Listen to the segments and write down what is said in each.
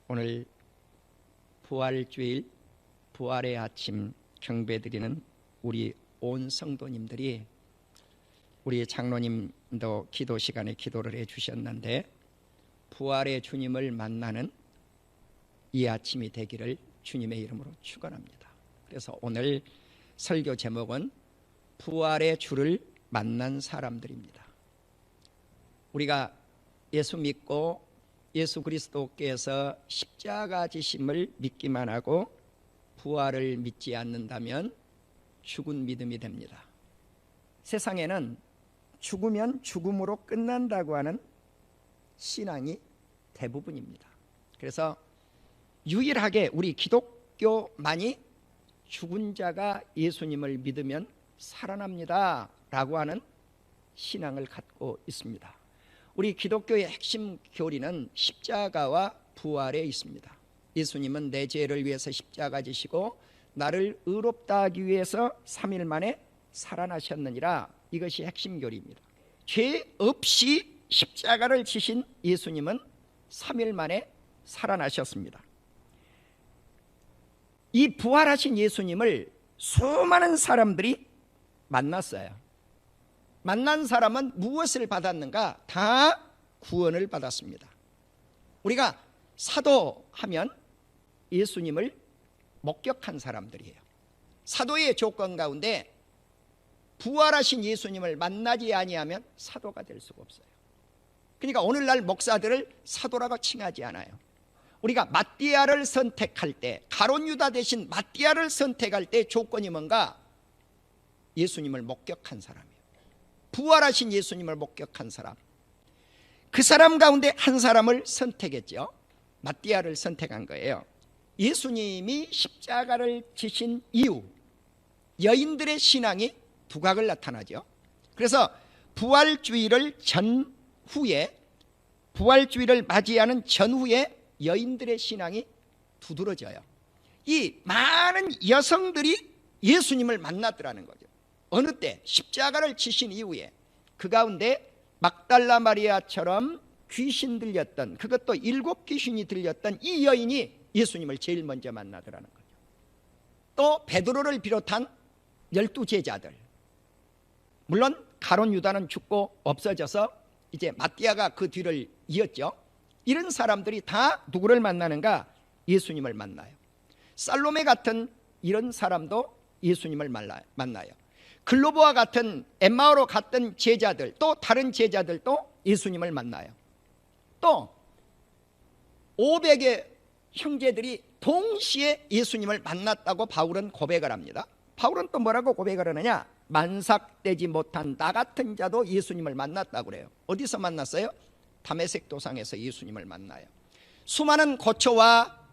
오늘 부활주일, 부활의 아침 경배드리는 우리 온 성도님들이 우리 장로님도 기도 시간에 기도를 해주셨는데 부활의 주님을 만나는 이 아침이 되기를 주님의 이름으로 축원합니다. 그래서 오늘 설교 제목은 부활의 주를 만난 사람들입니다. 우리가 예수 믿고 예수 그리스도께서 십자가 지심을 믿기만 하고 부활을 믿지 않는다면 죽은 믿음이 됩니다. 세상에는 죽으면 죽음으로 끝난다고 하는 신앙이 대부분입니다. 그래서 유일하게 우리 기독교만이 죽은 자가 예수님을 믿으면 살아납니다 라고 하는 신앙을 갖고 있습니다. 우리 기독교의 핵심 교리는 십자가와 부활에 있습니다. 예수님은 내 죄를 위해서 십자가 지시고 나를 의롭다 하기 위해서 3일 만에 살아나셨느니라. 이것이 핵심 교리입니다. 죄 없이 십자가를 지신 예수님은 3일 만에 살아나셨습니다. 이 부활하신 예수님을 수많은 사람들이 만났어요. 만난 사람은 무엇을 받았는가? 다 구원을 받았습니다. 우리가 사도하면 예수님을 목격한 사람들이에요. 사도의 조건 가운데 부활하신 예수님을 만나지 아니하면 사도가 될 수가 없어요. 그러니까 오늘날 목사들을 사도라고 칭하지 않아요. 우리가 마띠아를 선택할 때, 가룟 유다 대신 마띠아를 선택할 때 조건이 뭔가? 예수님을 목격한 사람이에요. 부활하신 예수님을 목격한 사람, 그 사람 가운데 한 사람을 선택했죠. 마띠아를 선택한 거예요. 예수님이 십자가를 지신 이후 여인들의 신앙이 두각을 나타나죠. 그래서 부활주의를 맞이하는 전후에 여인들의 신앙이 두드러져요. 이 많은 여성들이 예수님을 만났더라는 거죠. 어느 때? 십자가를 지신 이후에. 그 가운데 막달라 마리아처럼 귀신 들렸던, 그것도 7 귀신이 들렸던 이 여인이 예수님을 제일 먼저 만나더라는 거죠. 또 베드로를 비롯한 12 제자들, 물론 가룟 유다는 죽고 없어져서 이제 마띠아가 그 뒤를 이었죠. 이런 사람들이 다 누구를 만나는가? 예수님을 만나요. 살로메 같은 이런 사람도 예수님을 만나요. 글로보와 같은 엠마오로 갔던 제자들, 또 다른 제자들도 예수님을 만나요. 또 500의 형제들이 동시에 예수님을 만났다고 바울은 고백을 합니다. 바울은 또 뭐라고 고백을 하느냐? 만삭되지 못한 나 같은 자도 예수님을 만났다고 그래요. 어디서 만났어요? 다메섹 도상에서 예수님을 만나요. 수많은 고초와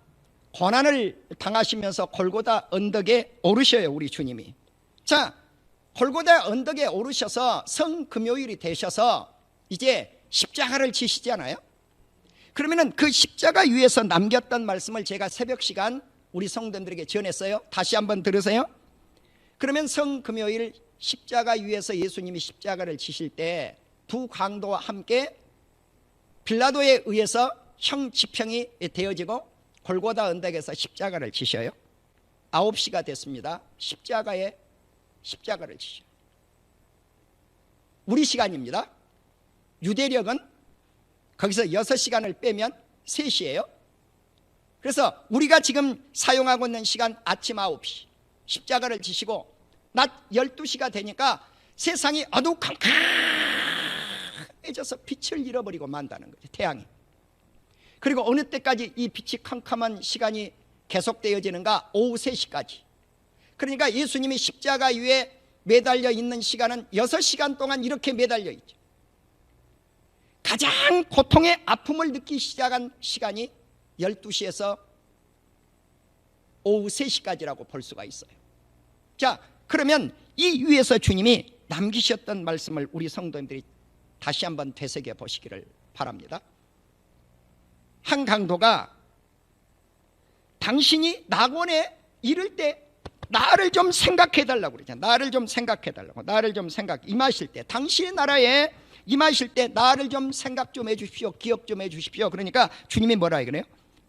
고난을 당하시면서 골고다 언덕에 오르셔요, 우리 주님이. 자, 골고다 언덕에 오르셔서 성금요일이 되셔서 이제 십자가를 지시잖아요. 그러면은 그 십자가 위에서 남겼던 말씀을 제가 새벽 시간 우리 성도들에게 전했어요. 다시 한번 들으세요. 그러면 성금요일 십자가 위에서 예수님이 십자가를 지실 때 두 강도와 함께 빌라도에 의해서 형집행이 되어지고 골고다 언덕에서 십자가를 지셔요. 9시가 됐습니다. 십자가를 지셔요. 우리 시간입니다. 유대력은 거기서 6시간을 빼면 3시예요. 그래서 우리가 지금 사용하고 있는 시간 아침 9시 십자가를 지시고 낮 12시가 되니까 세상이 어두컴컴해져서 빛을 잃어버리고 만다는 거죠, 태양이. 그리고 어느 때까지 이 빛이 캄캄한 시간이 계속되어지는가? 오후 3시까지. 그러니까 예수님이 십자가 위에 매달려 있는 시간은 6시간 동안 이렇게 매달려 있죠. 가장 고통의 아픔을 느끼기 시작한 시간이 12시에서 오후 3시까지라고 볼 수가 있어요. 자, 그러면 이 위에서 주님이 남기셨던 말씀을 우리 성도님들이 다시 한번 되새겨 보시기를 바랍니다. 한 강도가 당신이 낙원에 이를 때 나를 좀 생각해 달라고 그러잖아요. 나를 좀 생각해 달라고. 임하실 때, 당신의 나라에 임하실 때 나를 좀 생각 좀 해 주십시오. 기억 좀 해 주십시오. 그러니까 주님이 뭐라 그래요?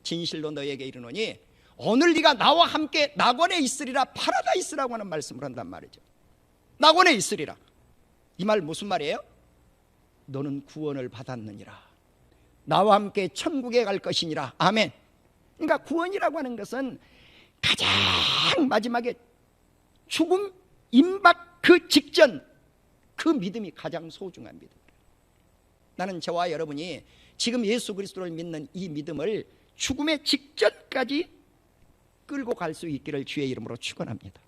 진실로 너에게 이르노니 오늘 네가 나와 함께 낙원에 있으리라. 파라다이스라고 하는 말씀을 한단 말이죠. 낙원에 있으리라. 이 말 무슨 말이에요? 너는 구원을 받았느니라. 나와 함께 천국에 갈 것이니라. 아멘. 그러니까 구원이라고 하는 것은 가장 마지막에 죽음 임박 그 직전, 그 믿음이 가장 소중한 믿음. 나는 저와 여러분이 지금 예수 그리스도를 믿는 이 믿음을 죽음의 직전까지 끌고 갈 수 있기를 주의 이름으로 축원합니다.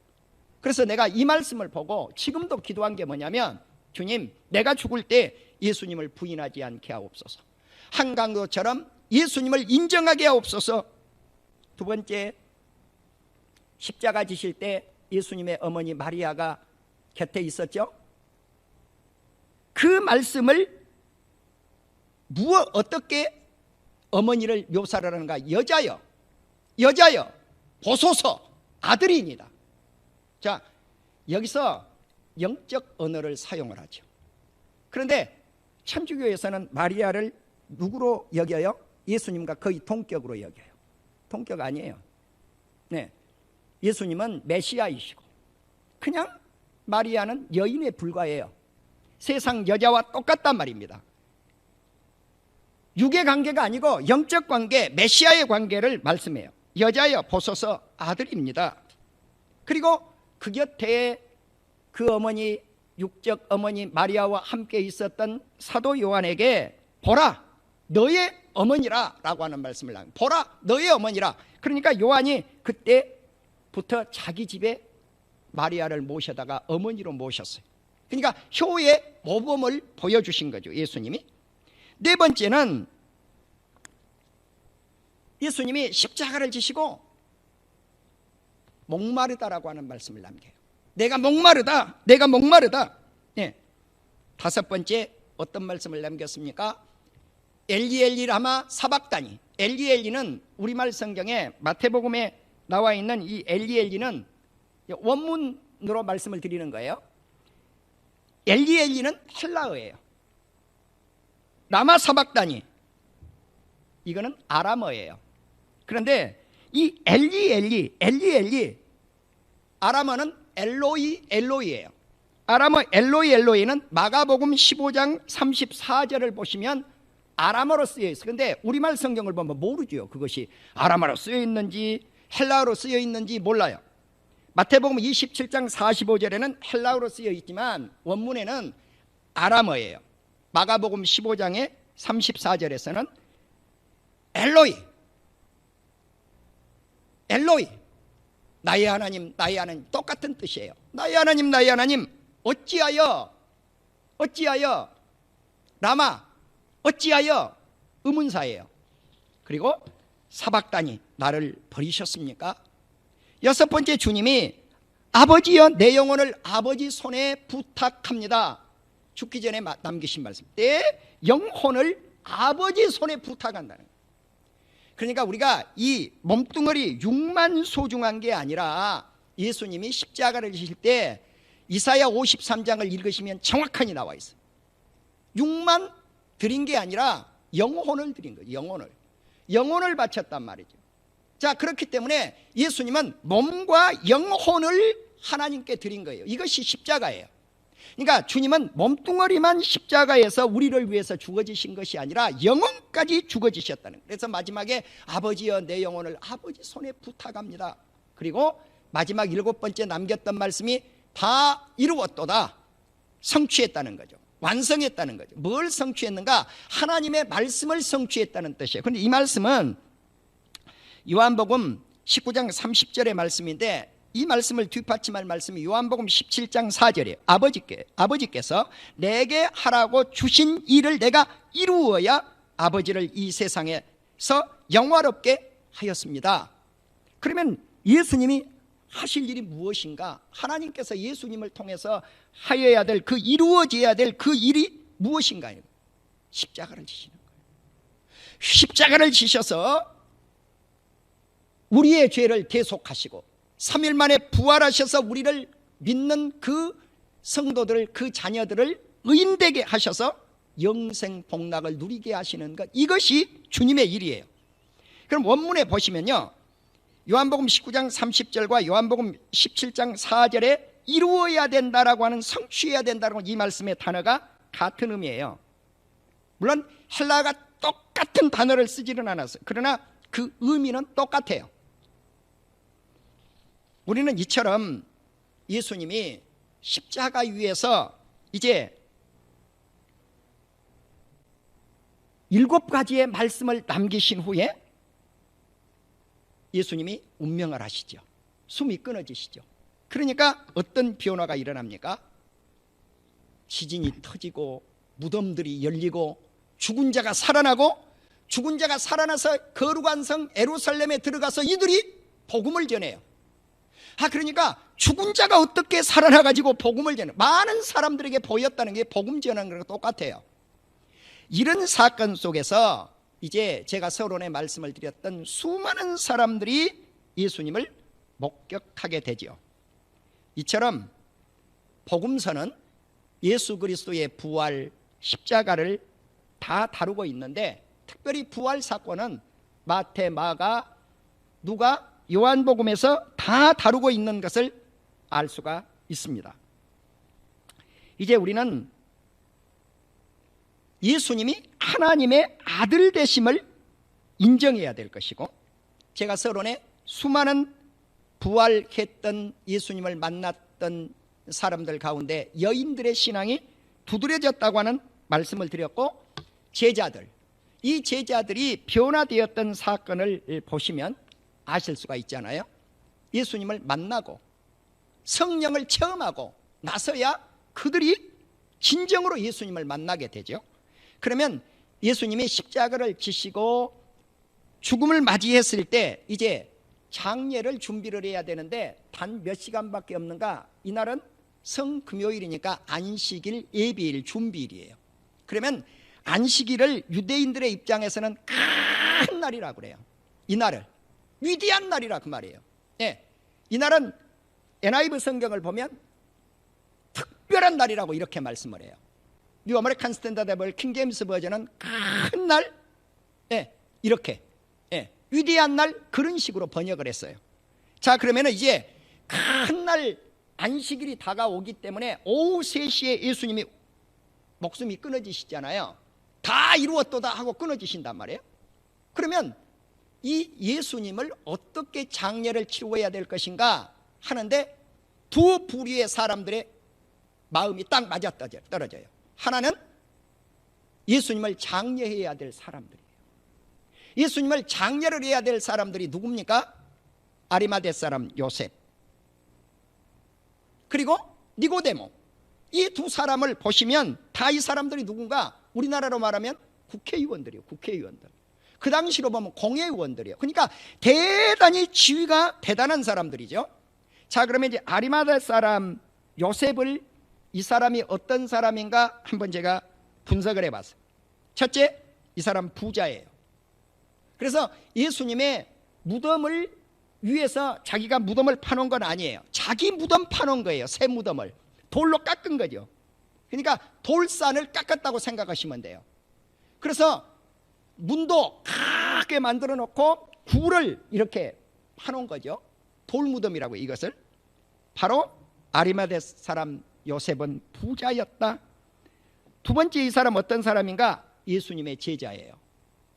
그래서 내가 이 말씀을 보고 지금도 기도한 게 뭐냐면, 주님, 내가 죽을 때 예수님을 부인하지 않게 하옵소서. 한강도처럼 예수님을 인정하게 하옵소서. 두 번째, 십자가 지실 때 예수님의 어머니 마리아가 곁에 있었죠. 그 말씀을 어떻게 어머니를 묘사를 하는가? 여자여 보소서, 아들이니라. 자, 여기서 영적 언어를 사용을 하죠. 그런데 천주교에서는 마리아를 누구로 여겨요? 예수님과 거의 동격으로 여겨요. 동격 아니에요. 네, 예수님은 메시아이시고 그냥 마리아는 여인에 불과해요. 세상 여자와 똑같단 말입니다. 육의 관계가 아니고 영적 관계, 메시아의 관계를 말씀해요. 여자여 보소서, 아들입니다. 그리고 그 곁에 그 어머니, 육적 어머니 마리아와 함께 있었던 사도 요한에게 보라 너의 어머니라 라고 하는 말씀을 합니다. 보라 너의 어머니라. 그러니까 요한이 그때부터 자기 집에 마리아를 모셔다가 어머니로 모셨어요. 그러니까 효의 모범을 보여주신 거죠, 예수님이. 네 번째는 예수님이 십자가를 지시고 목마르다라고 하는 말씀을 남겨요. 내가 목마르다. 네. 다섯 번째 어떤 말씀을 남겼습니까? 엘리 엘리 라마 사박다니. 엘리 엘리는 우리말 성경에 마태복음에 나와 있는 이 엘리 엘리는 원문으로 말씀을 드리는 거예요. 엘리 엘리는 헬라어예요. 라마 사박다니 이거는 아람어예요. 그런데 이 엘리 엘리 아람어는 엘로이예요. 아람어 엘로이는 마가복음 15장 34절을 보시면 아람어로 쓰여 있어요. 그런데 우리말 성경을 보면 모르죠. 그것이 아람어로 쓰여 있는지 헬라어로 쓰여 있는지 몰라요. 마태복음 27장 45절에는 헬라어로 쓰여 있지만 원문에는 아람어예요. 마가복음 15장의 34절에서는 엘로이 나의 하나님 똑같은 뜻이에요. 나의 하나님 어찌하여 라마 어찌하여 의문사예요. 그리고 사박다니 나를 버리셨습니까? 여섯 번째, 주님이 아버지여 내 영혼을 아버지 손에 부탁합니다. 죽기 전에 남기신 말씀. 내 영혼을 아버지 손에 부탁한다는 거예요. 그러니까 우리가 이 몸뚱어리 육만 소중한 게 아니라 예수님이 십자가를 지실 때 이사야 53장을 읽으시면 정확하게 나와 있어요. 육만 드린 게 아니라 영혼을 드린 거예요. 영혼을 바쳤단 말이죠. 자, 그렇기 때문에 예수님은 몸과 영혼을 하나님께 드린 거예요. 이것이 십자가예요. 그러니까 주님은 몸뚱어리만 십자가에서 우리를 위해서 죽어지신 것이 아니라 영혼까지 죽어지셨다는 거예요. 그래서 마지막에 아버지여 내 영혼을 아버지 손에 부탁합니다. 그리고 마지막 일곱 번째 남겼던 말씀이 다 이루었도다. 성취했다는 거죠. 완성했다는 거죠. 뭘 성취했는가? 하나님의 말씀을 성취했다는 뜻이에요. 그런데 이 말씀은 요한복음 19장 30절의 말씀인데 이 말씀을 뒷받침할 말씀이 요한복음 17장 4절이에요. 아버지께서 내게 하라고 주신 일을 내가 이루어야 아버지를 이 세상에서 영화롭게 하였습니다. 그러면 예수님이 하실 일이 무엇인가? 하나님께서 예수님을 통해서 하여야 될 그 이루어져야 될 그 일이 무엇인가요? 십자가를 지시는 거예요. 십자가를 지셔서 우리의 죄를 대속하시고 3일 만에 부활하셔서 우리를 믿는 그 성도들, 그 자녀들을 의인되게 하셔서 영생 복락을 누리게 하시는 것, 이것이 주님의 일이에요. 그럼 원문에 보시면요, 요한복음 19장 30절과 요한복음 17장 4절에 이루어야 된다라고 하는, 성취해야 된다라고 이 말씀의 단어가 같은 의미예요. 물론 헬라어가 똑같은 단어를 쓰지는 않았어요. 그러나 그 의미는 똑같아요. 우리는 이처럼 예수님이 십자가 위에서 이제 7가지의 말씀을 남기신 후에 예수님이 운명을 하시죠. 숨이 끊어지시죠. 그러니까 어떤 변화가 일어납니까? 지진이 터지고 무덤들이 열리고 죽은 자가 살아나고, 죽은 자가 살아나서 거룩한 성 예루살렘에 들어가서 이들이 복음을 전해요. 그러니까 죽은 자가 어떻게 살아나가지고 복음을 전해, 많은 사람들에게 보였다는 게 복음 전하는 거랑 똑같아요. 이런 사건 속에서 이제 제가 서론에 말씀을 드렸던 수많은 사람들이 예수님을 목격하게 되죠. 이처럼 복음서는 예수 그리스도의 부활, 십자가를 다 다루고 있는데, 특별히 부활 사건은 마태, 마가, 누가, 요한복음에서 다 다루고 있는 것을 알 수가 있습니다. 이제 우리는 예수님이 하나님의 아들 되심을 인정해야 될 것이고, 제가 서론에 수많은 부활했던 예수님을 만났던 사람들 가운데 여인들의 신앙이 두드려졌다고 하는 말씀을 드렸고, 제자들, 이 제자들이 변화되었던 사건을 보시면 아실 수가 있잖아요. 예수님을 만나고 성령을 체험하고 나서야 그들이 진정으로 예수님을 만나게 되죠. 그러면 예수님이 십자가를 지시고 죽음을 맞이했을 때 이제 장례를 준비를 해야 되는데 단 몇 시간밖에 없는가? 이날은 성금요일이니까 안식일, 예비일, 준비일이에요. 그러면 안식일을 유대인들의 입장에서는 큰 날이라고 그래요. 이날을 위대한 날이라 그 말이에요. 예, 이날은 NIV 성경을 보면 특별한 날이라고 이렇게 말씀을 해요. 뉴 아메리칸 스탠다드 바이블 킹 제임스 버전은 큰 날, 예, 이렇게, 예, 위대한 날, 그런 식으로 번역을 했어요. 자, 그러면 이제 큰 날 안식일이 다가오기 때문에 오후 3시에 예수님이 목숨이 끊어지시잖아요. 다 이루었도다 하고 끊어지신단 말이에요. 그러면 이 예수님을 어떻게 장례를 치루어야 될 것인가 하는데 두 부류의 사람들의 마음이 딱 맞아떨어져요. 하나는 예수님을 장례해야 될 사람들이에요. 예수님을 장례를 해야 될 사람들이 누굽니까? 아리마대 사람 요셉, 그리고 니고데모. 이 두 사람을 보시면 다 이 사람들이 누군가? 우리나라로 말하면 국회의원들이에요. 국회의원들. 그 당시로 보면 공회의원들이에요. 그러니까 대단히 지위가 대단한 사람들이죠. 자, 그러면 이제 아리마대 사람 요셉을, 이 사람이 어떤 사람인가 한번 제가 분석을 해봤어요. 첫째, 이 사람 부자예요. 그래서 예수님의 무덤을 위해서 자기가 무덤을 파놓은 건 아니에요. 자기 무덤 파놓은 거예요. 새 무덤을 돌로 깎은 거죠. 그러니까 돌산을 깎았다고 생각하시면 돼요. 그래서 문도 크게 만들어 놓고 굴을 이렇게 파놓은 거죠. 돌무덤이라고. 이것을 바로 아리마대 사람 요셉은 부자였다. 두 번째, 이 사람 어떤 사람인가? 예수님의 제자예요.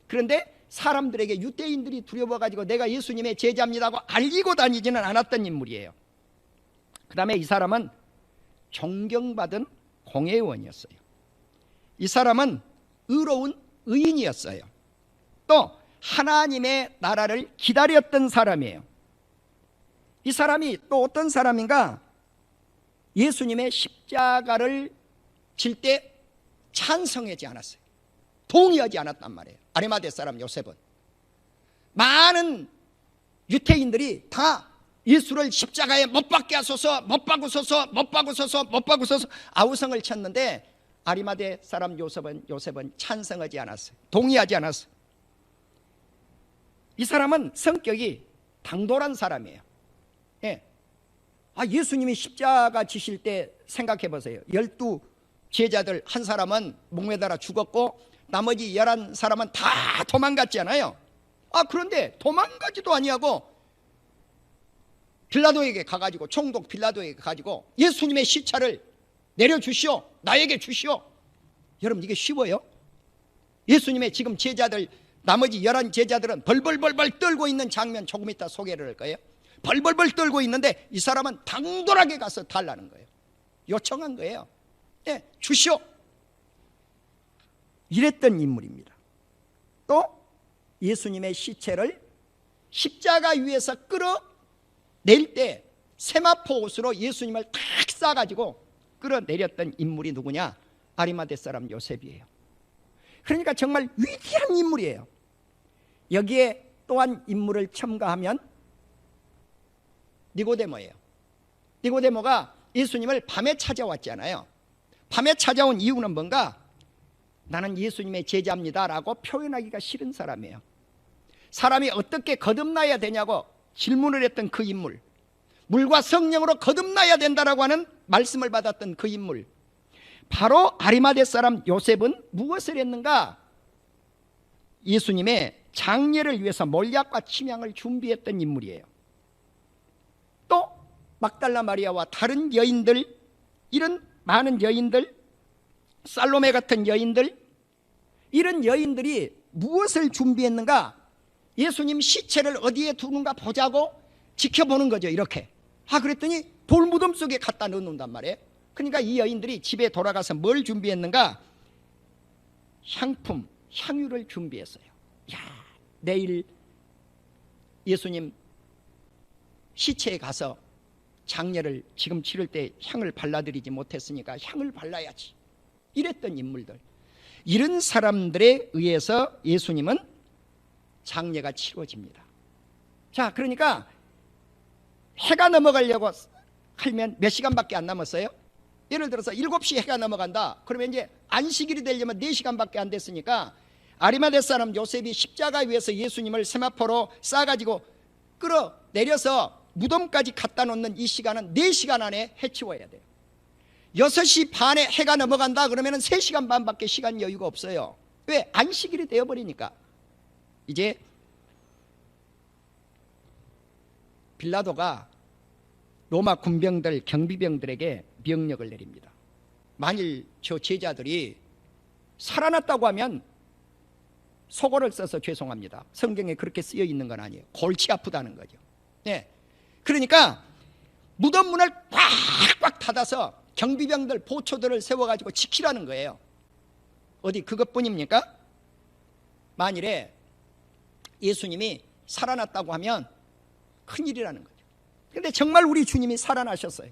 그런데 사람들에게, 유대인들이 두려워가지고 내가 예수님의 제자입니다고 알리고 다니지는 않았던 인물이에요. 그 다음에 이 사람은 존경받은 공회의원이었어요. 이 사람은 의로운 의인이었어요. 또 하나님의 나라를 기다렸던 사람이에요. 이 사람이 또 어떤 사람인가? 예수님의 십자가를 질 때 찬성하지 않았어요. 동의하지 않았단 말이에요. 아리마대 사람 요셉은. 많은 유태인들이 다 예수를 십자가에 못 박게 하소서, 못 박으소서, 못 박으소서, 못 박으소서 아우성을 쳤는데 아리마대 사람 요셉은 찬성하지 않았어요. 동의하지 않았어요. 이 사람은 성격이 당돌한 사람이에요. 예. 예수님이 십자가 지실 때 생각해 보세요. 12 제자들 한 사람은 목매달아 죽었고 나머지 11사람은 다 도망갔잖아요. 그런데 도망가지도 아니하고 빌라도에게 가가지고, 총독 빌라도에게 가지고 예수님의 시체를 내려주시오, 나에게 주시오. 여러분, 이게 쉬워요? 예수님의 지금 제자들, 나머지 11 제자들은 벌벌벌벌 떨고 있는 장면 조금 이따 소개를 할 거예요. 벌벌벌 떨고 있는데 이 사람은 당돌하게 가서 달라는 거예요. 요청한 거예요. 네, 주시오. 이랬던 인물입니다. 또 예수님의 시체를 십자가 위에서 끌어낼 때 세마포 옷으로 예수님을 탁 싸가지고 끌어내렸던 인물이 누구냐? 아리마대 사람 요셉이에요. 그러니까 정말 위대한 인물이에요. 여기에 또한 인물을 첨가하면 니고데모예요. 니고데모가 예수님을 밤에 찾아왔잖아요. 밤에 찾아온 이유는 뭔가? 나는 예수님의 제자입니다 라고 표현하기가 싫은 사람이에요. 사람이 어떻게 거듭나야 되냐고 질문을 했던 그 인물, 물과 성령으로 거듭나야 된다라고 하는 말씀을 받았던 그 인물, 바로 아리마대 사람 요셉은 무엇을 했는가? 예수님의 장례를 위해서 몰약과 침향을 준비했던 인물이에요. 또 막달라 마리아와 다른 여인들, 이런 많은 여인들, 살로메 같은 여인들, 이런 여인들이 무엇을 준비했는가? 예수님 시체를 어디에 두는가 보자고 지켜보는 거죠. 이렇게. 그랬더니 돌무덤 속에 갖다 넣는단 말이에요. 그러니까 이 여인들이 집에 돌아가서 뭘 준비했는가? 향품, 향유를 준비했어요. 내일 예수님 시체에 가서 장례를 지금 치를 때 향을 발라드리지 못했으니까 향을 발라야지. 이랬던 인물들, 이런 사람들에 의해서 예수님은 장례가 치러집니다. 자, 그러니까 해가 넘어가려고 하면 몇 시간밖에 안 남았어요. 예를 들어서 7시 해가 넘어간다. 그러면 이제 안식일이 되려면 4시간밖에 안 됐으니까 아리마대 사람 요셉이 십자가 위에서 예수님을 세마포로 싸가지고 끌어내려서 무덤까지 갖다 놓는 이 시간은 4시간 안에 해치워야 돼요. 6시 반에 해가 넘어간다 그러면 3시간 반밖에 시간 여유가 없어요. 왜? 안식일이 되어버리니까. 이제 빌라도가 로마 군병들, 경비병들에게 명령을 내립니다. 만일 저 제자들이 살아났다고 하면, 속어를 써서 죄송합니다, 성경에 그렇게 쓰여 있는 건 아니에요. 골치 아프다는 거죠. 네. 그러니까 무덤 문을 꽉꽉 닫아서 경비병들, 보초들을 세워가지고 지키라는 거예요. 어디 그것뿐입니까? 만일에 예수님이 살아났다고 하면 큰일이라는 거죠. 그런데 정말 우리 주님이 살아나셨어요.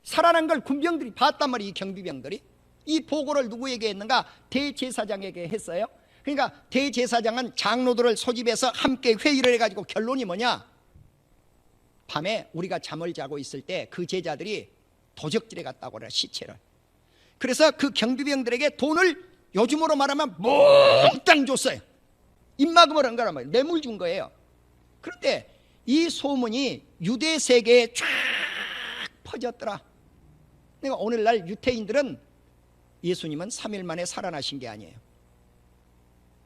살아난 걸 군병들이 봤단 말이에요. 이 경비병들이. 이 보고를 누구에게 했는가? 대제사장에게 했어요. 그러니까 대제사장은 장로들을 소집해서 함께 회의를 해가지고 결론이 뭐냐? 밤에 우리가 잠을 자고 있을 때 그 제자들이 도적질에 갔다고 그래요. 시체를. 그래서 그 경비병들에게 돈을 요즘으로 말하면 몽땅 줬어요. 입막음을 한 거란 말이에요. 뇌물 준 거예요. 그런데 이 소문이 유대 세계에 쫙 퍼졌더라. 그러니까 오늘날 유태인들은 예수님은 3일 만에 살아나신 게 아니에요.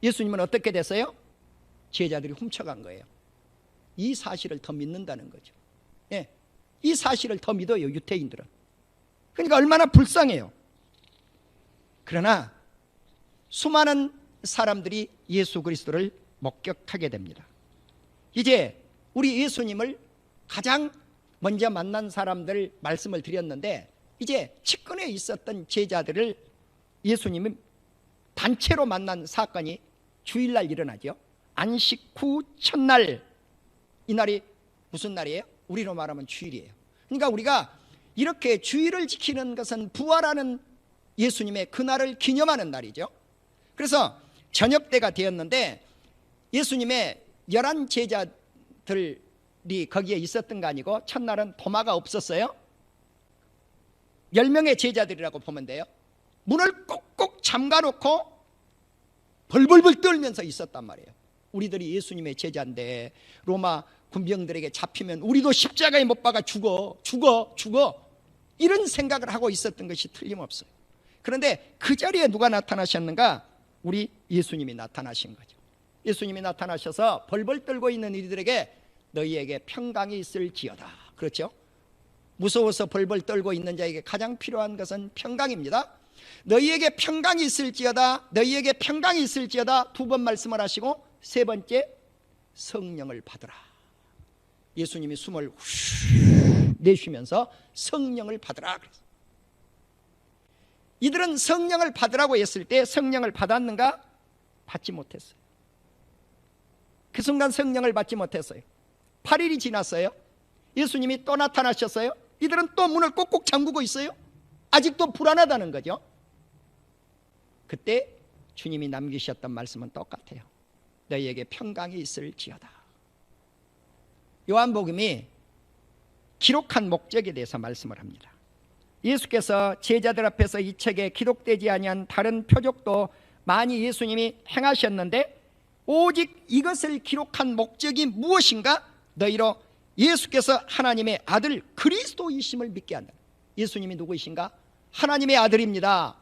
예수님은 어떻게 됐어요? 제자들이 훔쳐간 거예요. 이 사실을 더 믿는다는 거죠. 예, 이 사실을 더 믿어요, 유태인들은. 그러니까 얼마나 불쌍해요. 그러나 수많은 사람들이 예수 그리스도를 목격하게 됩니다. 이제 우리 예수님을 가장 먼저 만난 사람들 말씀을 드렸는데, 이제 측근에 있었던 제자들을 예수님이 단체로 만난 사건이 주일날 일어나죠. 안식 후 첫날, 이 날이 무슨 날이에요? 우리로 말하면 주일이에요. 그러니까 우리가 이렇게 주일을 지키는 것은 부활하는 예수님의 그날을 기념하는 날이죠. 그래서 저녁 때가 되었는데 예수님의 11 제자들이 거기에 있었던 거 아니고, 첫날은 도마가 없었어요. 10명의 제자들이라고 보면 돼요. 문을 꼭꼭 잠가놓고 벌벌벌 떨면서 있었단 말이에요. 우리들이 예수님의 제자인데 로마 군병들에게 잡히면 우리도 십자가에 못 박아 죽어 이런 생각을 하고 있었던 것이 틀림없어요. 그런데 그 자리에 누가 나타나셨는가? 우리 예수님이 나타나신 거죠. 예수님이 나타나셔서 벌벌 떨고 있는 이들에게 너희에게 평강이 있을지어다. 그렇죠? 무서워서 벌벌 떨고 있는 자에게 가장 필요한 것은 평강입니다. 너희에게 평강이 있을지어다. 너희에게 평강이 있을지어다. 두 번 말씀을 하시고 세 번째, 성령을 받으라. 예수님이 숨을 후 내쉬면서 성령을 받으라 그랬어요. 이들은 성령을 받으라고 했을 때 성령을 받았는가? 받지 못했어요. 그 순간 성령을 받지 못했어요. 8일이 지났어요. 예수님이 또 나타나셨어요. 이들은 또 문을 꼭꼭 잠그고 있어요. 아직도 불안하다는 거죠. 그때 주님이 남기셨던 말씀은 똑같아요. 너희에게 평강이 있을지어다. 요한복음이 기록한 목적에 대해서 말씀을 합니다. 예수께서 제자들 앞에서 이 책에 기록되지 아니한 다른 표적도 많이 예수님이 행하셨는데 오직 이것을 기록한 목적이 무엇인가? 너희로 예수께서 하나님의 아들 그리스도이심을 믿게 한다. 예수님이 누구이신가? 하나님의 아들입니다.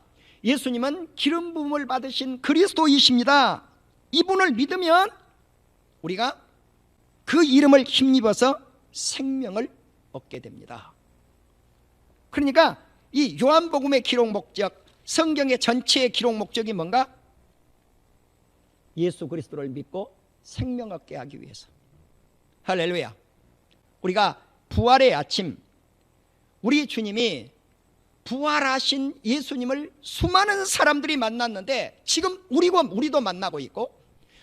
예수님은 기름 부음을 받으신 그리스도이십니다. 이분을 믿으면 우리가 그 이름을 힘입어서 생명을 얻게 됩니다. 그러니까 이 요한복음의 기록 목적, 성경의 전체의 기록 목적이 뭔가? 예수 그리스도를 믿고 생명 얻게 하기 위해서. 할렐루야. 우리가 부활의 아침, 우리 주님이 부활하신 예수님을 수많은 사람들이 만났는데 지금 우리도 만나고 있고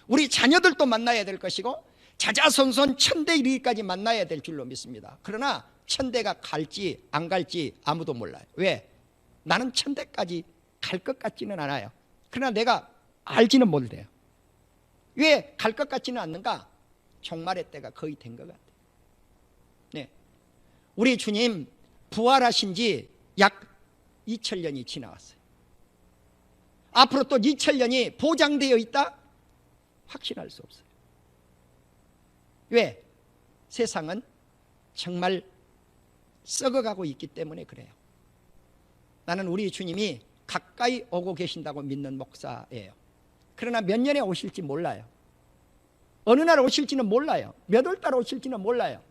우리 자녀들도 만나야 될 것이고 자자손손 천대 이르기까지 만나야 될 줄로 믿습니다. 그러나 천대가 갈지 안 갈지 아무도 몰라요. 왜? 나는 천대까지 갈 것 같지는 않아요. 그러나 내가 알지는 못해요. 왜 갈 것 같지는 않는가? 종말의 때가 거의 된 것 같아요. 네. 우리 주님 부활하신 지 약 2000년이 지나왔어요. 앞으로 또 2000년이 보장되어 있다? 확신할 수 없어요. 왜? 세상은 정말 썩어가고 있기 때문에 그래요. 나는 우리 주님이 가까이 오고 계신다고 믿는 목사예요. 그러나 몇 년에 오실지 몰라요. 어느 날 오실지는 몰라요. 몇 월 달 오실지는 몰라요.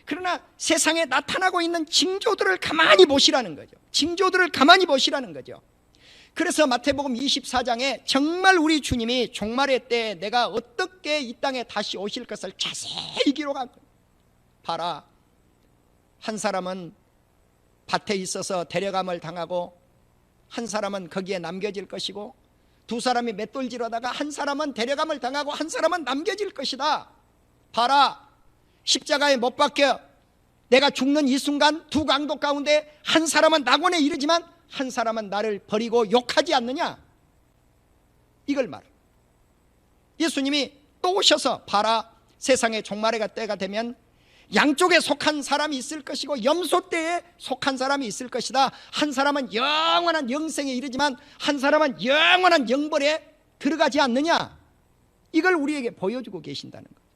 그러나 세상에 나타나고 있는 징조들을 가만히 보시라는 거죠. 징조들을 가만히 보시라는 거죠. 그래서 마태복음 24장에 정말 우리 주님이 종말의 때에 내가 어떻게 이 땅에 다시 오실 것을 자세히 기록한 거예요. 봐라, 한 사람은 밭에 있어서 데려감을 당하고 한 사람은 거기에 남겨질 것이고 두 사람이 맷돌질하다가 한 사람은 데려감을 당하고 한 사람은 남겨질 것이다. 봐라, 십자가에 못 박혀 내가 죽는 이 순간 두 강도 가운데 한 사람은 낙원에 이르지만 한 사람은 나를 버리고 욕하지 않느냐? 이걸 말해. 예수님이 또 오셔서 봐라, 세상의 종말의 때가 되면 양쪽에 속한 사람이 있을 것이고 염소 떼에 속한 사람이 있을 것이다. 한 사람은 영원한 영생에 이르지만 한 사람은 영원한 영벌에 들어가지 않느냐? 이걸 우리에게 보여주고 계신다는 거예요.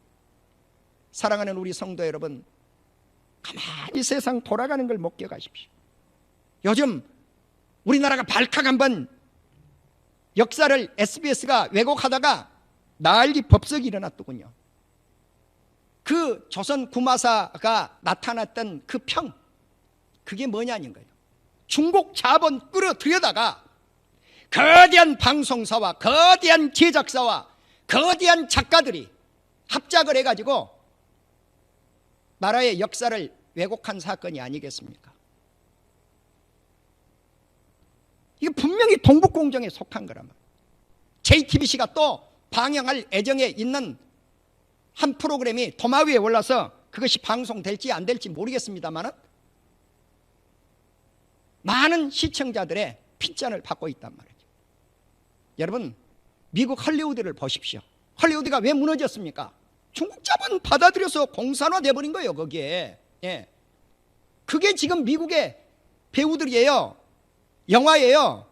사랑하는 우리 성도 여러분, 가만히 세상 돌아가는 걸 목격하십시오. 요즘 우리나라가 발칵 한번 역사를 SBS가 왜곡하다가 난리 법석이 일어났더군요. 그 조선 구마사가 나타났던 그 평, 그게 뭐냐는 거예요. 중국 자본 끌어들여다가 거대한 방송사와 거대한 제작사와 거대한 작가들이 합작을 해가지고 나라의 역사를 왜곡한 사건이 아니겠습니까? 이거 분명히 동북공정에 속한 거란 말이에요. JTBC가 또 방영할 예정에 있는 한 프로그램이 도마 위에 올라서 그것이 방송될지 안 될지 모르겠습니다만 많은 시청자들의 핀잔을 받고 있단 말이죠. 여러분, 미국 헐리우드를 보십시오. 헐리우드가 왜 무너졌습니까? 중국 자본 받아들여서 공산화 돼버린 거예요. 거기에. 예. 그게 지금 미국의 배우들이에요. 영화예요.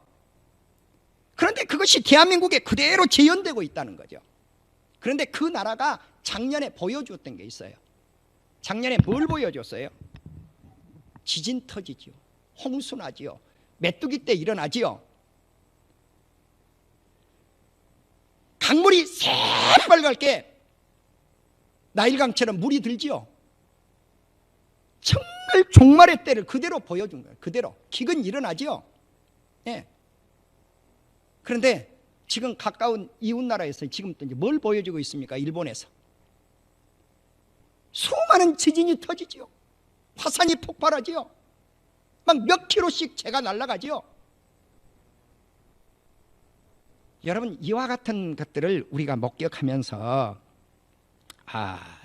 그런데 그것이 대한민국에 그대로 재현되고 있다는 거죠. 그런데 그 나라가 작년에 보여주었던 게 있어요. 작년에 뭘 보여줬어요? 지진 터지지요. 홍수 나지요. 메뚜기 때 일어나지요. 강물이 새빨갛게 나일강처럼 물이 들지요. 정말 종말의 때를 그대로 보여준 거예요. 그대로 기근 일어나지요. 예. 그런데 지금 가까운 이웃 나라에서 지금 또 이제 뭘 보여주고 있습니까? 일본에서 수많은 지진이 터지지요. 화산이 폭발하지요. 막 몇 킬로씩 재가 날아가지요. 여러분, 이와 같은 것들을 우리가 목격하면서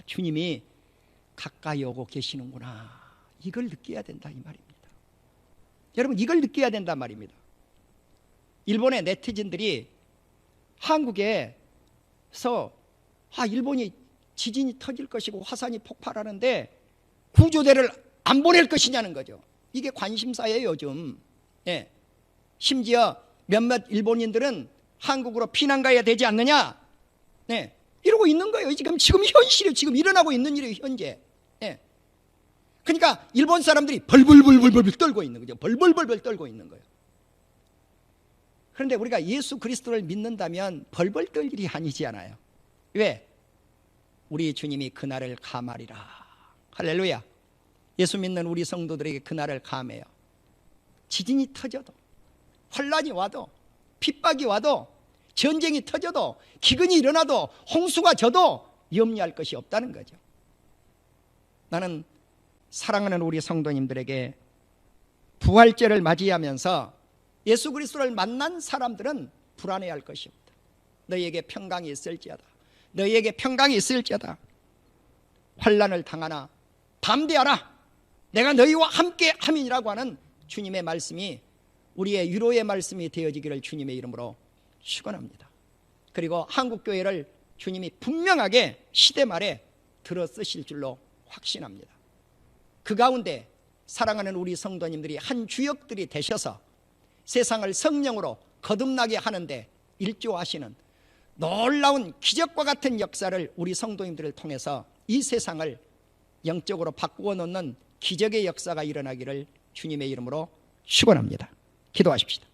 주님이 가까이 오고 계시는구나, 이걸 느껴야 된다 이 말입니다. 여러분, 이걸 느껴야 된단 말입니다. 일본의 네티즌들이 한국에서 일본이 지진이 터질 것이고 화산이 폭발하는데 구조대를 안 보낼 것이냐는 거죠. 이게 관심사예요 요즘. 예. 심지어 몇몇 일본인들은 한국으로 피난 가야 되지 않느냐, 네, 이러고 있는 거예요. 지금 현실이 지금 일어나고 있는 일이에요, 현재. 예. 그러니까 일본 사람들이 벌벌벌벌 떨고 있는 거죠. 벌벌벌벌 떨고 있는 거예요. 그런데 우리가 예수 그리스도를 믿는다면 벌벌 떨 일이 아니지 않아요. 왜? 우리 주님이 그날을 감하리라. 할렐루야. 예수 믿는 우리 성도들에게 그날을 감해요. 지진이 터져도, 환란이 와도, 핍박이 와도, 전쟁이 터져도, 기근이 일어나도, 홍수가 져도 염려할 것이 없다는 거죠. 나는 사랑하는 우리 성도님들에게 부활절을 맞이하면서 예수 그리스도를 만난 사람들은 불안해할 것이 없다. 너희에게 평강이 있을지어다. 너희에게 평강이 있을지어다. 환난을 당하나 담대하라. 내가 너희와 함께 함이라고 하는 주님의 말씀이 우리의 위로의 말씀이 되어지기를 주님의 이름으로 축원합니다. 그리고 한국교회를 주님이 분명하게 시대 말에 들어 쓰실 줄로 확신합니다. 그 가운데 사랑하는 우리 성도님들이 한 주역들이 되셔서 세상을 성령으로 거듭나게 하는데 일조하시는 놀라운 기적과 같은 역사를 우리 성도님들을 통해서 이 세상을 영적으로 바꾸어 놓는 기적의 역사가 일어나기를 주님의 이름으로 축원합니다. 기도하십시다.